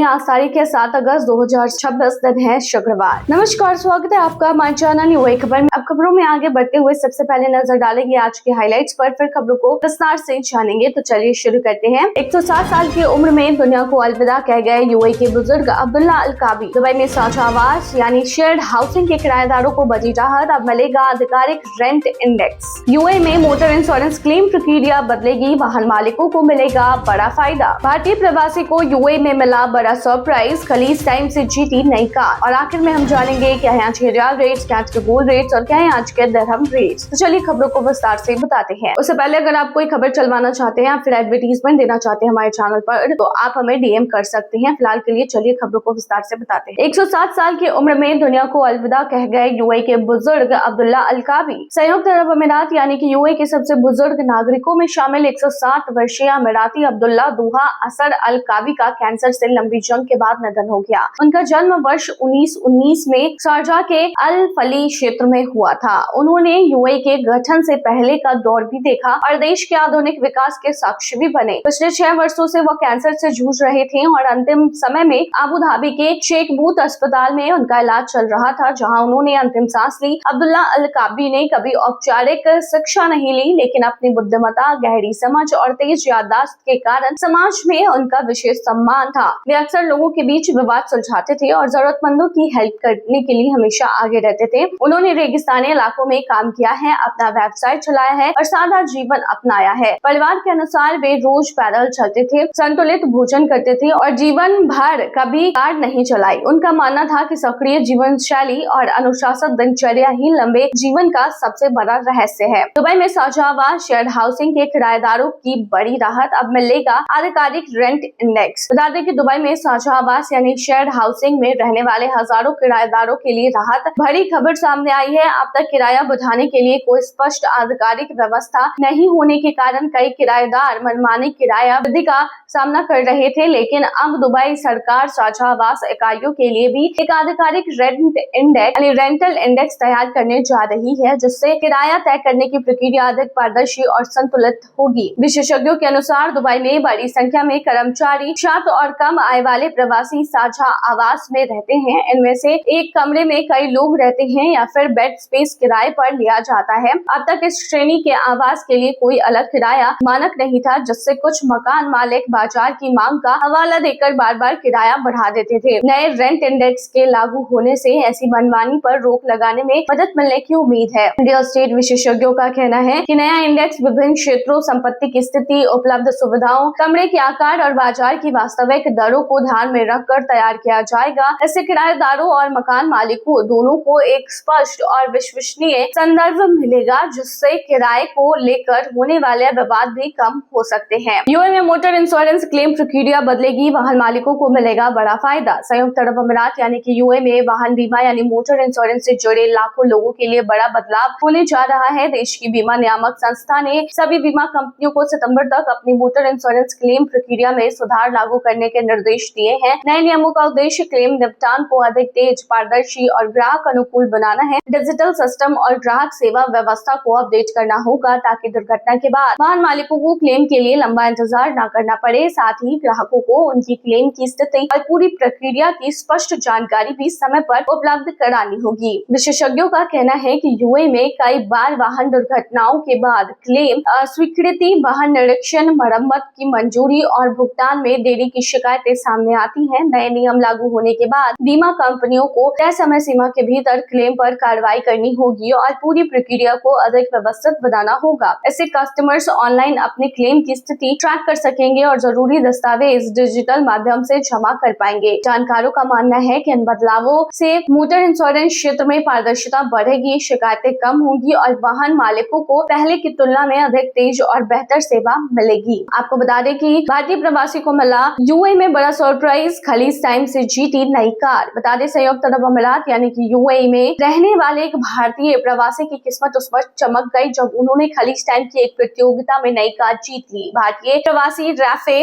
आज तारीख है 7 अगस्त 2026, दिन है शुक्रवार। नमस्कार, स्वागत है आपका हमारे चैनल यूए खबर में। अब खबरों में आगे बढ़ते हुए सबसे पहले नजर डालेंगे आज के हाइलाइट्स पर, फिर खबरों को विस्तार से जानेंगे। तो चलिए शुरू करते हैं। 107 साल की उम्र में दुनिया को अलविदा कह गए यूए के बुजुर्ग अब्दुल्ला अल काबी। दुबई में साझा आवास यानी शेयर्ड हाउसिंग के किराएदारों को बड़ी राहत, अब मिलेगा आधिकारिक रेंट इंडेक्स। यूए में मोटर इंश्योरेंस क्लेम प्रक्रिया बदलेगी, वाहन मालिकों को मिलेगा बड़ा फायदा। भारतीय प्रवासी को यूए में मिला बड़ा सरप्राइज, खलीज टाइम से जीती नई कार। और आखिर में हम जानेंगे क्या है आज के रियाल रेट्स, क्या आज के गोल्ड रेट्स और क्या है आज के दिरहम रेट्स। तो चलिए खबरों को विस्तार से बताते हैं। उससे पहले अगर आप कोई खबर चलवाना चाहते हैं या फिर एडवर्टीजमेंट देना चाहते हैं हमारे चैनल पर, तो आप हमें डीएम कर सकते हैं। फिलहाल के लिए चलिए खबरों को विस्तार से बताते हैं। 107 साल की उम्र में दुनिया को अलविदा कह गए यूए के बुजुर्ग अब्दुल्ला अल काबी। संयुक्त अरब अमीरात यानी कि यूए के सबसे बुजुर्ग नागरिकों में शामिल 107 वर्षीय अमीराती अब्दुल्ला दुहा असर अल काबी का कैंसर से लंबी जंग के बाद निधन हो गया। उनका जन्म वर्ष 1919 में शारजाह के अल फली क्षेत्र में हुआ था। उन्होंने यूए के गठन से पहले का दौर भी देखा और देश के आधुनिक विकास के साक्षी भी बने। पिछले 6 वर्षों से वह कैंसर से जूझ रहे थे और अंतिम समय में अबू धाबी के शेख बूत अस्पताल में उनका इलाज चल रहा था, जहां उन्होंने अंतिम सांस ली। अब्दुल्ला अल काबी ने कभी औपचारिक शिक्षा नहीं ली, लेकिन अपनी बुद्धिमत्ता, गहरी समझ और तेज याददाश्त के कारण समाज में उनका विशेष सम्मान था। वे अक्सर लोगों के बीच विवाद सुलझाते थे और जरूरतमंदों की हेल्प करने के लिए हमेशा आगे रहते थे। उन्होंने रेगिस्तानी इलाकों में काम किया है, अपना व्यवसाय चलाया है और सादा जीवन अपनाया है। परिवार के अनुसार वे रोज पैदल चलते थे, संतुलित भोजन करते थे और जीवन भर कभी कार नहीं चलाई। उनका मानना था कि सक्रिय जीवन शैली और अनुशासित दिनचर्या ही लंबे जीवन का सबसे बड़ा रहस्य है। दुबई में साझा आवास शेयर्ड हाउसिंग के किराएदारों की बड़ी राहत, अब मिलेगा आधिकारिक रेंट इंडेक्स। बता दें कि दुबई में साझा आवास यानी शेयर्ड हाउसिंग में रहने वाले हजारों किराएदारों के लिए राहत भरी खबर सामने आई है। अब तक किराया बढ़ाने के लिए कोई स्पष्ट आधिकारिक व्यवस्था नहीं होने के कारण कई किराएदार मनमानी किराया वृद्धि का सामना कर रहे थे, लेकिन अब दुबई सरकार साझा आवास इकाइयों के लिए भी एक आधिकारिक रेंट इंडेक्स यानी रेंटल इंडेक्स तैयार करने जा रही है, जिससे किराया तय करने की प्रक्रिया अधिक पारदर्शी और संतुलित होगी। विशेषज्ञों के अनुसार दुबई में बड़ी संख्या में कर्मचारी, छात्र और कम आय वाले प्रवासी साझा आवास में रहते हैं। इनमें से एक कमरे में कई लोग रहते हैं या फिर बेड स्पेस किराए पर लिया जाता है। अब तक इस श्रेणी के आवास के लिए कोई अलग किराया मानक नहीं था, जिससे कुछ मकान मालिक बाजार की मांग का हवाला देकर बार बार किराया बढ़ा देते थे। नए रेंट इंडेक्स के लागू होने से ऐसी मनमानी पर रोक लगाने में मदद मिलने की उम्मीद है। रियल एस्टेट विशेषज्ञों का कहना है कि नया इंडेक्स विभिन्न क्षेत्रों, संपत्ति की स्थिति, उपलब्ध सुविधाओं, कमरे के आकार और बाजार की वास्तविक दरों को ध्यान में रखकर तैयार किया जाएगा। इससे किराएदारों और मकान मालिकों दोनों को एक स्पष्ट और विश्वसनीय संदर्भ मिलेगा, जिससे किराए को लेकर होने वाले विवाद भी कम हो सकते हैं। यूए में मोटर इंश्योरेंस क्लेम प्रक्रिया बदलेगी, वाहन मालिकों को मिलेगा बड़ा फायदा। संयुक्त अरब अमीरात यानी कि यूए में वाहन बीमा यानी मोटर इंश्योरेंस से जुड़े लाखों लोगों के लिए बड़ा बदलाव होने जा रहा है। देश की बीमा नियामक संस्था ने सभी बीमा कंपनियों को सितंबर तक अपनी मोटर इंश्योरेंस क्लेम प्रक्रिया में सुधार लागू करने के निर्देश दिए हैं। नए नियमों का उद्देश्य क्लेम निपटान को अधिक तेज, पारदर्शी और ग्राहक अनुकूल बनाना है। डिजिटल सिस्टम और ग्राहक सेवा व्यवस्था को अपडेट करना होगा, ताकि दुर्घटना के बाद वाहन मालिकों को क्लेम के लिए लंबा इंतजार न करना पड़े। साथ ही ग्राहकों को उनकी क्लेम की स्थिति और पूरी प्रक्रिया की स्पष्ट जानकारी भी समय पर उपलब्ध करानी होगी। विशेषज्ञों का कहना है कि यूए में कई बार वाहन दुर्घटनाओं के बाद क्लेम स्वीकृति, वाहन निरीक्षण, मरम्मत की मंजूरी और भुगतान में देरी की शिकायतें सामने आती हैं। नए नियम लागू होने के बाद बीमा कंपनियों को तय समय सीमा के भीतर क्लेम पर कार्रवाई करनी होगी और पूरी प्रक्रिया को अधिक व्यवस्थित बनाना होगा। इससे कस्टमर्स ऑनलाइन अपने क्लेम की स्थिति ट्रैक कर सकेंगे और जरूरी दस्तावेज डिजिटल माध्यम से जमा कर पाएंगे। जानकारों का मानना है कि इन बदलावों से मोटर इंश्योरेंस क्षेत्र में पारदर्शिता बढ़ेगी, शिकायतें कम होंगी और वाहन मालिकों को पहले की तुलना में अधिक तेज और बेहतर सेवा मिलेगी। आपको बता दें कि भारतीय प्रवासी को मिला यूए में बड़ा सरप्राइज, खलीज टाइम से जीती नई कार। बता दें संयुक्त अरब अमीरात यानी कि यूए में रहने वाले एक भारतीय प्रवासी की किस्मत उस वक्त चमक गई जब उन्होंने खलीज टाइम की एक प्रतियोगिता में नई कार जीत ली। भारतीय प्रवासी राफेल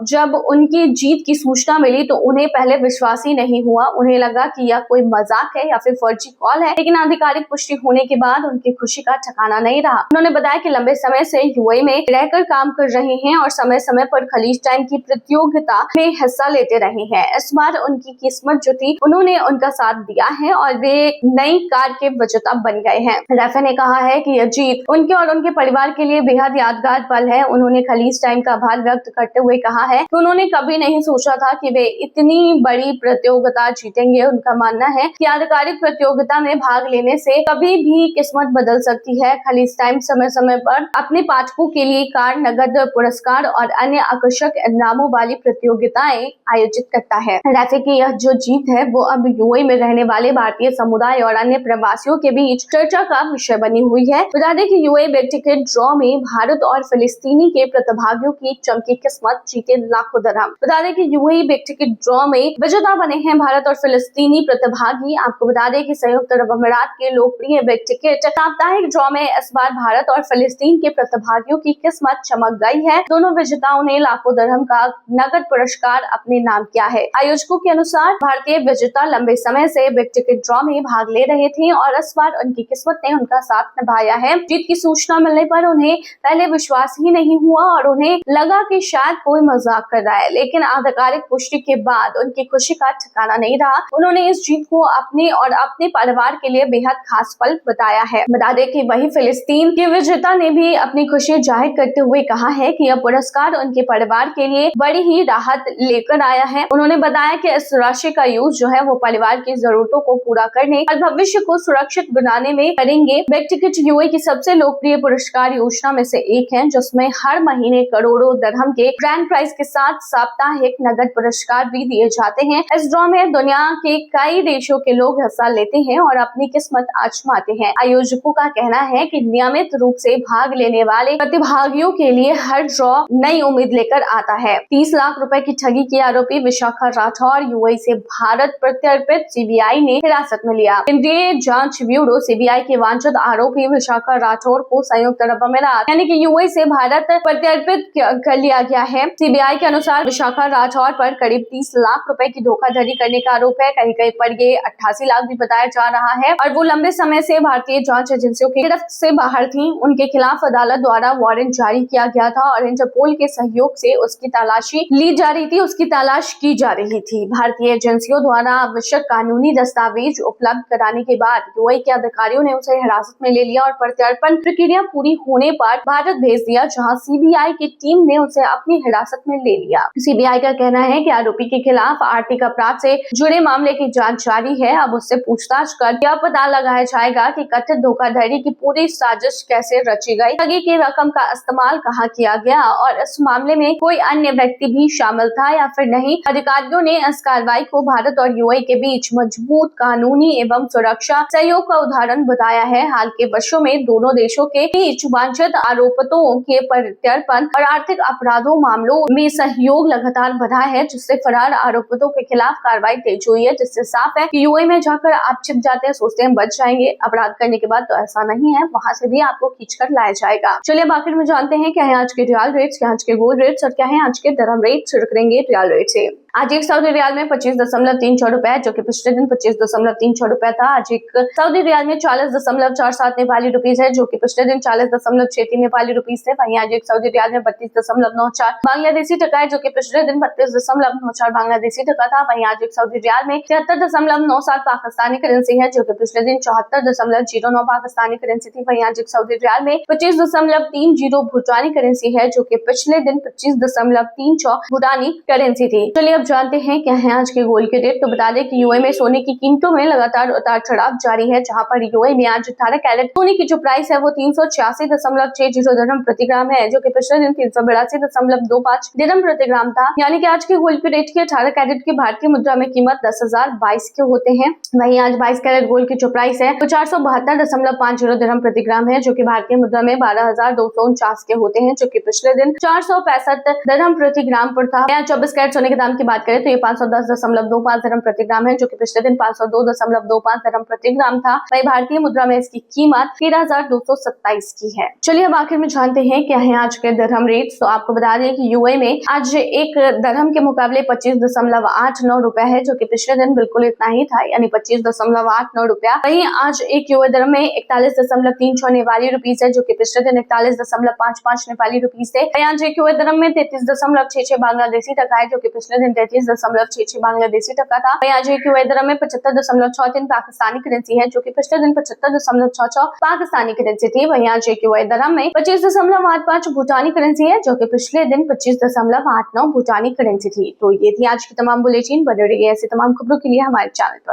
जब उनकी जीत की सूचना मिली तो उन्हें पहले विश्वास ही नहीं हुआ। उन्हें लगा कि यह कोई मजाक है या फिर फर्जी कॉल है, लेकिन आधिकारिक पुष्टि होने के बाद उनकी खुशी का ठिकाना नहीं रहा। उन्होंने बताया कि लंबे समय से यूएई में रहकर काम कर रहे हैं और समय समय पर खलीज टाइम की प्रतियोगिता में हिस्सा लेते रहे हैं। इस बार उनकी किस्मत जो थी उन्होंने उनका साथ दिया है और वे नई कार के विजेता बन गए हैं। रैफे ने कहा है कि यह जीत उनके और उनके परिवार के लिए बेहद यादगार पल है। उन्होंने खलीज टाइम का आभार व्यक्त करते हुए कहा है कि उन्होंने कभी नहीं सोचा था कि वे इतनी बड़ी प्रतियोगिता जीतेंगे। उनका मानना है कि आधिकारिक प्रतियोगिता में भाग लेने से कभी भी किस्मत बदल सकती है। खलीज टाइम समय समय पर अपने पाठकों के लिए कार, नगद पुरस्कार और अन्य आकर्षक इनामों वाली प्रतियोगिताएं आयोजित करता है। रैफे की यह जो जीत है वो अब यूएई में रहने वाले भारतीय समुदाय और अन्य प्रवासियों के बीच चर्चा का विषय बनी हुई है। बता दें कि यूएई बिग टिकट ड्रॉ में भारत और फिलिस्तीनी के प्रतिभागियों की चमकी किस्मत, जीते लाखों दिरहम। बता दें कि यूएई बिग टिकट ड्रॉ में विजेता बने हैं भारत और फिलिस्तीनी प्रतिभागी। आपको बता दें कि संयुक्त अरब अमीरात के लोकप्रिय बिग टिकट साप्ताहिक ड्रॉ में इस बार भारत और फिलिस्तीन के प्रतिभागियों की किस्मत चमक गई है। दोनों विजेताओं ने लाखों दिरहम का नगद पुरस्कार अपने नाम किया है। आयोजकों के अनुसार भारतीय विजेता लंबे समय से बिग टिकट ड्रॉ में भाग ले रहे थे और इस बार उनकी किस्मत ने उनका साथ निभाया है। जीत की सूचना मिलने पर उन्हें पहले विश्वास ही नहीं हुआ और उन्हें लगा कि शायद कोई मजाक कर रहा है, लेकिन आधिकारिक पुष्टि के बाद उनकी खुशी का ठिकाना नहीं रहा। उन्होंने इस जीत को अपने और अपने परिवार के लिए बेहद खास पल बताया है। बता दें कि वही फिलिस्तीन के विजेता ने भी अपनी खुशी जाहिर करते हुए कहा है कि यह पुरस्कार उनके परिवार के लिए बड़ी ही राहत लेकर आया है। उन्होंने बताया कि इस राशि का यूज जो है वो परिवार की जरूरतों को पूरा करने और भविष्य को सुरक्षित बनाने में करेंगे। बिग टिकट यूएई की सबसे लोकप्रिय पुरस्कार योजना में से एक है, जिसमें हर महीने करोड़ों दिरहम के ग्रैंड प्राइज के साथ साप्ताहिक नगद पुरस्कार भी दिए जाते हैं। इस ड्रॉ में दुनिया के कई देशों के लोग हिस्सा लेते हैं और अपनी किस्मत आजमाते हैं। आयोजकों का कहना है कि नियमित रूप से भाग लेने वाले प्रतिभागियों के लिए हर ड्रॉ नई उम्मीद लेकर आता है। 30 लाख रुपए की ठगी के आरोपी विशाखा राठौर यूएई से भारत प्रत्यर्पित सीबीआई ने हिरासत में लिया। केंद्रीय जांच ब्यूरो सीबीआई के वांछित आरोपी विशाखा राठौर को संयुक्त अरब अमीरात यानी कि यूएई से भारत प्रत्यर्पित कर लिया गया है। सीबीआई के अनुसार विशाखा राठौर पर करीब 30 लाख रुपए की धोखाधड़ी करने का आरोप है। कहीं कहीं पर ये 88 लाख भी बताया जा रहा है और वो लंबे समय से भारतीय जांच एजेंसियों की गिरफ्त से बाहर थी। उनके खिलाफ अदालत द्वारा वारंट जारी किया गया था और इंटरपोल के सहयोग से उसकी तलाशी ली जा रही थी, उसकी तलाश की जा रही थी। भारतीय एजेंसियों द्वारा आवश्यक कानूनी दस्तावेज उपलब्ध कराने के बाद यूएई के अधिकारियों ने उसे हिरासत में ले लिया और प्रत्यर्पण प्रक्रिया पूरी होने पर भारत भेज दिया, जहां सीबीआई की टीम ने उसे अपनी हिरासत में ले लिया। सीबीआई का कहना है कि आरोपी के खिलाफ आर्थिक अपराध से जुड़े मामले की जांच जारी है। अब उससे पूछताछ कर यह पता लगाया जाएगा कि कथित धोखाधड़ी की पूरी साजिश कैसे रची गई, ठगी की रकम का इस्तेमाल कहाँ किया गया और इस मामले में कोई अन्य व्यक्ति भी शामिल था या फिर नहीं। अधिकारियों ने इस कार्रवाई को भारत और यूएई के बीच मजबूत कानूनी एवं सुरक्षा सहयोग का उदाहरण बताया है। हाल के वर्षों में दोनों देशों के बीच वांछित आरोपितों के प्रत्यर्पण और आर्थिक अपराधों मामलों में सहयोग लगातार बढ़ा है, जिससे फरार आरोपितों के खिलाफ कार्रवाई तेज हुई है। जिससे साफ है कि यूएई में जाकर आप छिप जाते हैं, सोचते हैं बच जाएंगे, अपराध करने के बाद तो ऐसा नहीं है, वहां से भी आपको खींचकर लाया जाएगा। चलिए अब आखिर में जानते हैं क्या है आज के रियल रेट्स, क्या आज के गोल्ड रेट्स और क्या है आज के दिरहम रेट्स। शुरू करेंगे रियल रेट से। आज एक सऊदी रियाल में 25.36 रुपए, जो कि पिछले दिन 25.36 रुपए था। आज एक सऊदी रियाल में 40.47 नेपाली रुपीज है, जो कि पिछले दिन 40.63 नेपाली रुपीज थे। वहीं आज एक सऊदी रियाल में 32.94 बांग्लादेशी टका है, जो कि पिछले दिन 32.94 बांग्लादेशी टका था। वहीं आज एक सऊदी रियाल में 73.97 पाकिस्तानी करेंसी है, जो कि पिछले दिन 74.09 पाकिस्तानी करेंसी थी। वहीं आज एक सऊदी रियाल में 25.30 भूटानी करेंसी है, जो कि पिछले दिन 25.34 भूटानी करेंसी थी। चलिए जानते हैं क्या है आज के गोल्ड के रेट। तो बता दें कि यूएई में सोने की कीमतों में लगातार उतार चढ़ाव जारी है, जहां पर यूएई में आज 18 कैरेट सोने की जो प्राइस है वो 386.60 दिरहम प्रति ग्राम है, जो कि पिछले दिन 382.25 दिरहम प्रति ग्राम था। यानी कि आज के गोल्ड के रेट की 18 कैरेट की भारतीय मुद्रा में कीमत 10,022 के होते हैं। वहीं आज 22 कैरेट गोल्ड की जो प्राइस है वो 472.50 दिरहम प्रति ग्राम है, जो कि भारतीय मुद्रा में 12,249 के होते हैं, जो कि पिछले दिन 465 दिरहम प्रति ग्राम पर था। 24 कैरेट सोने के दाम की बात करें तो ये 510.25 दिरहम प्रति ग्राम है, जो कि पिछले दिन 502.25 दिरहम प्रति ग्राम था। वही भारतीय मुद्रा में इसकी कीमत 13,227 की है। चलिए अब आखिर में जानते हैं क्या है आज के दिरहम रेट। तो आपको बता दें कि यूएई में आज एक दिरहम के मुकाबले 25.89 रुपया है, जो कि पिछले दिन बिल्कुल इतना ही था, यानी 25.89 रुपया। वहीं आज एक यूएई दिरहम में 41.36 नेपाली रुपीस है, जो कि पिछले दिन 41.55 नेपाली रुपीस थे। वहीं आज एक यूएई दिरहम में 33.66 बांग्लादेशी टका है, जो कि पिछले दिन 33.66 बांग्लादेशी टका था। वहीं आज एक यूएई दिरहम में 75.63 पाकिस्तानी करेंसी है, जो कि पिछले दिन 75.66 पाकिस्तानी करेंसी थी। वहीं आज एक यूएई दिरहम में 25.85 भूटानी करेंसी है, जो कि पिछले दिन 25.89 भूटानी करेंसी थी। तो ये थी आज की तमाम बुलेटिन। बने रहिए ऐसी तमाम खबरों के लिए हमारे चैनल पर।